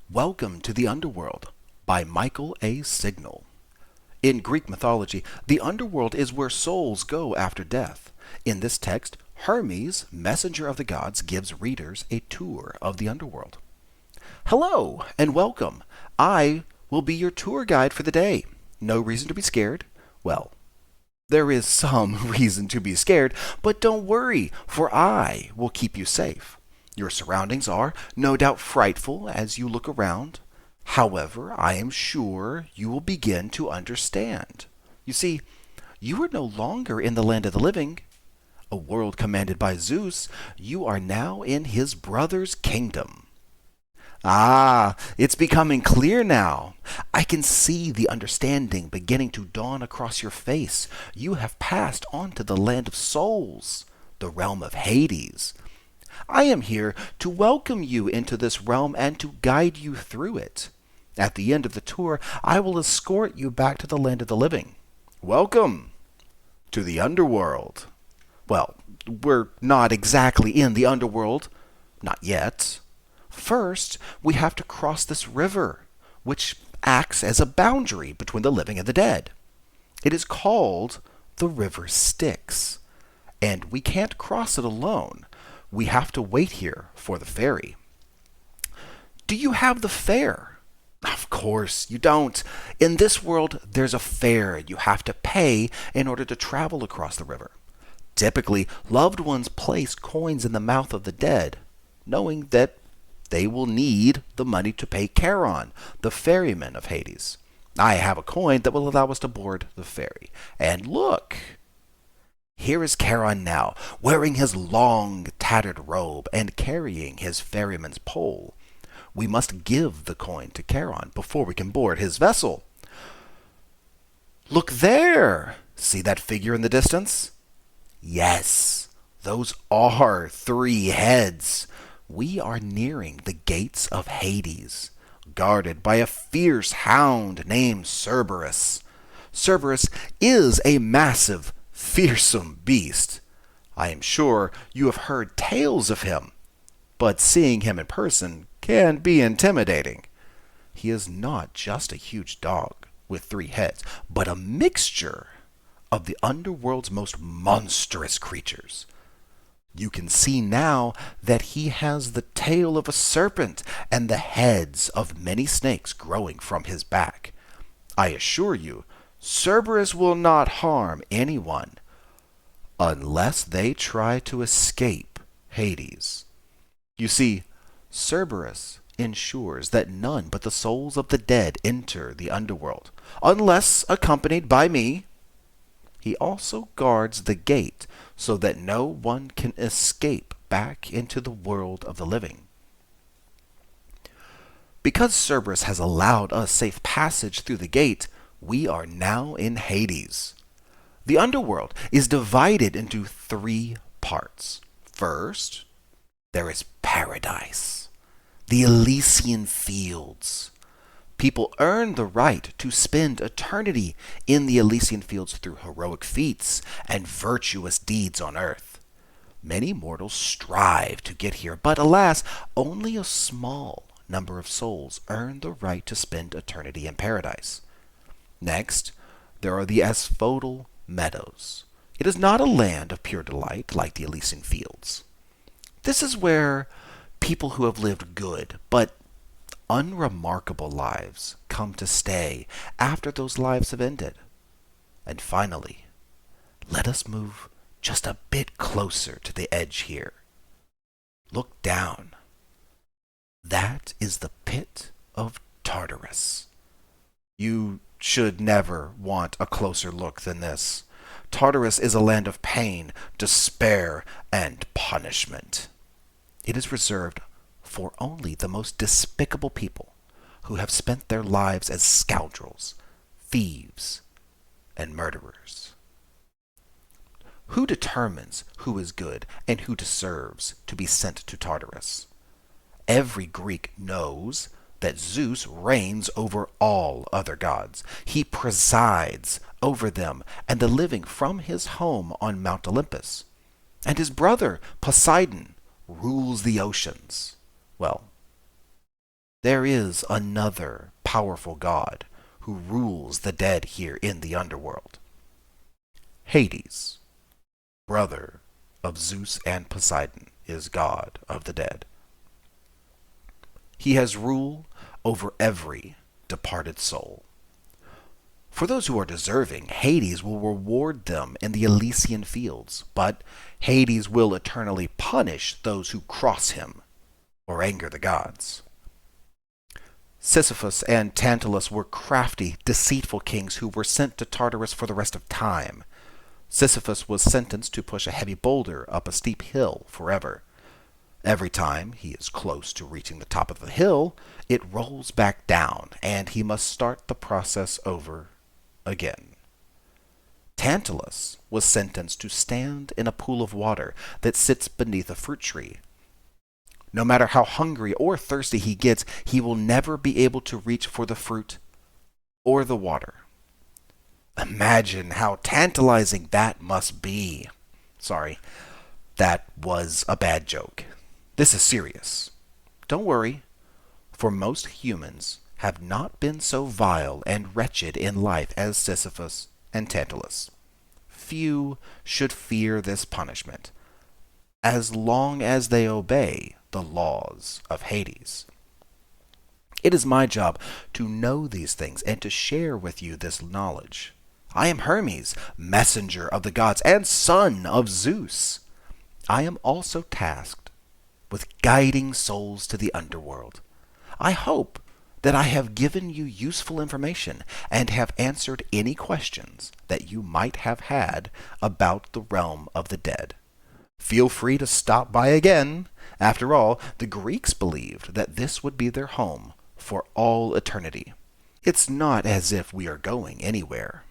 Welcome to the Underworld by Michael A. Signal. In Greek mythology, the underworld is where souls go after death. In this text, Hermes, messenger of the gods, gives readers a tour of the underworld. Hello and welcome. I will be your tour guide for the day. No reason to be scared. Well, there is some reason to be scared, but don't worry, for I will keep you safe. Your surroundings are no doubt frightful as you look around. However, I am sure you will begin to understand. You see, you are no longer in the land of the living, a world commanded by Zeus. You are now in his brother's kingdom. It's becoming clear now. I can see the understanding beginning to dawn across your face. You have passed on to the land of souls, the realm of Hades. I am here to welcome you into this realm and to guide you through it. At the end of the tour, I will escort you back to the land of the living. Welcome to the Underworld. Well, we're not exactly in the Underworld. Not yet. First, we have to cross this river, which acts as a boundary between the living and the dead. It is called the River Styx, and we can't cross it alone. We have to wait here for the ferry. Do you have the fare? Of course you don't. In this world, there's a fare you have to pay in order to travel across the river. Typically, loved ones place coins in the mouth of the dead, knowing that they will need the money to pay Charon, the ferryman of Hades. I have a coin that will allow us to board the ferry. And look! Here is Charon now, wearing his long, tattered robe and carrying his ferryman's pole. We must give the coin to Charon before we can board his vessel. Look there! See that figure in the distance? Yes, those are 3 heads. We are nearing the gates of Hades, guarded by a fierce hound named Cerberus. Cerberus is a massive, fearsome beast. I am sure you have heard tales of him, but seeing him in person can be intimidating. He is not just a huge dog with 3 heads, but a mixture of the underworld's most monstrous creatures. You can see now that he has the tail of a serpent and the heads of many snakes growing from his back. I assure you, Cerberus will not harm anyone unless they try to escape Hades. You see, Cerberus ensures that none but the souls of the dead enter the underworld, unless accompanied by me. He also guards the gate so that no one can escape back into the world of the living. Because Cerberus has allowed us safe passage through the gate, we are now in Hades. The underworld is divided into 3 parts. First, there is paradise, the Elysian fields. People earn the right to spend eternity in the Elysian fields through heroic feats and virtuous deeds on earth. Many mortals strive to get here, but alas, only a small number of souls earn the right to spend eternity in paradise. Next, there are the asphodel meadows. It is not a land of pure delight like the Elysian fields. This is where people who have lived good but unremarkable lives come to stay after those lives have ended. And finally, let us move just a bit closer to the edge here. Look down. That is the pit of Tartarus. You should never want a closer look than this. Tartarus is a land of pain, despair, and punishment. It is reserved for only the most despicable people who have spent their lives as scoundrels, thieves, and murderers. Who determines who is good and who deserves to be sent to Tartarus? Every Greek knows that Zeus reigns over all other gods. He presides over them and the living from his home on Mount Olympus. And his brother, Poseidon, rules the oceans. Well, there is another powerful god who rules the dead here in the underworld. Hades, brother of Zeus and Poseidon, is god of the dead. He has rule over every departed soul. For those who are deserving, Hades will reward them in the Elysian fields, but Hades will eternally punish those who cross him or anger the gods. Sisyphus and Tantalus were crafty, deceitful kings who were sent to Tartarus for the rest of time. Sisyphus was sentenced to push a heavy boulder up a steep hill forever. Every time he is close to reaching the top of the hill, it rolls back down, and he must start the process over again. Tantalus was sentenced to stand in a pool of water that sits beneath a fruit tree. No matter how hungry or thirsty he gets, he will never be able to reach for the fruit or the water. Imagine how tantalizing that must be. Sorry, that was a bad joke. This is serious. Don't worry, for most humans have not been so vile and wretched in life as Sisyphus and Tantalus. Few should fear this punishment, as long as they obey the laws of Hades. It is my job to know these things and to share with you this knowledge. I am Hermes, messenger of the gods and son of Zeus. I am also tasked with guiding souls to the underworld. I hope that I have given you useful information and have answered any questions that you might have had about the realm of the dead. Feel free to stop by again. After all, the Greeks believed that this would be their home for all eternity. It's not as if we are going anywhere.